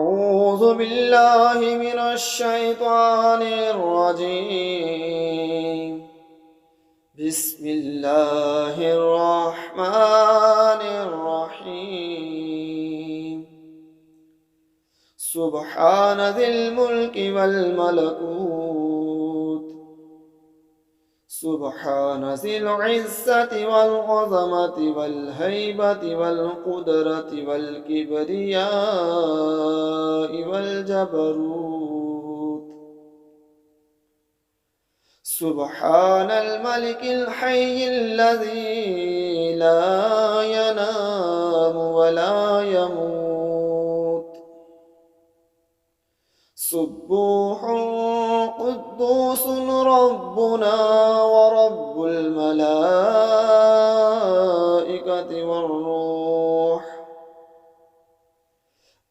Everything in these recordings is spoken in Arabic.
أعوذ بالله من الشيطان الرجيم. بسم الله الرحمن الرحيم. سبحان ذي الملك والملكوت، سبحان ذي العزة والعظمة والهيبة والقدرة والكبرياء والجبروت. سبحان الملك الحي الذي لا ينام ولا يموت. سبوح قدوس ربنا ورب الملائكة والروح.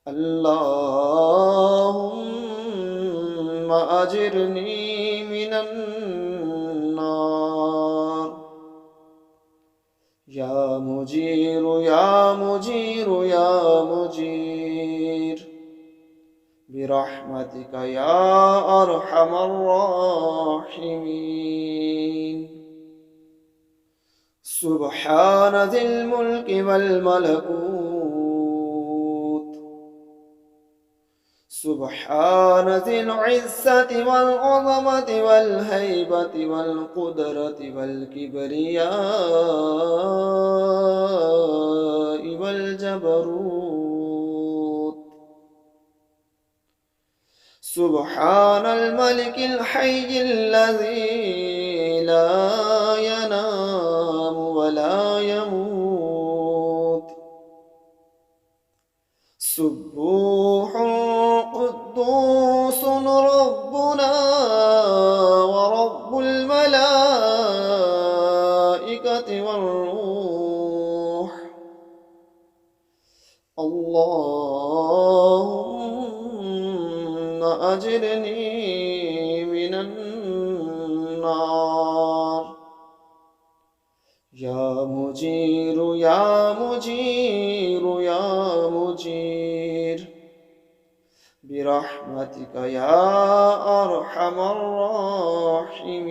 اللهم أجرني من النار. يا مجير يا مجير يا مجير برحمتك يا أرحم الراحمين. سبحان ذي الملك والملكوت، سبحان ذي العزة والعظمة والهيبة والقدرة والكبرياء والجبروت. سبحان الملك الحي الذي لا ينام ولا يموت. سبوح قدوس ربنا ورب الملائكة والروح. اللهم أجرني من النار. يا مجير يا مجير يا مجير برحمتك يا أرحم الراحمين.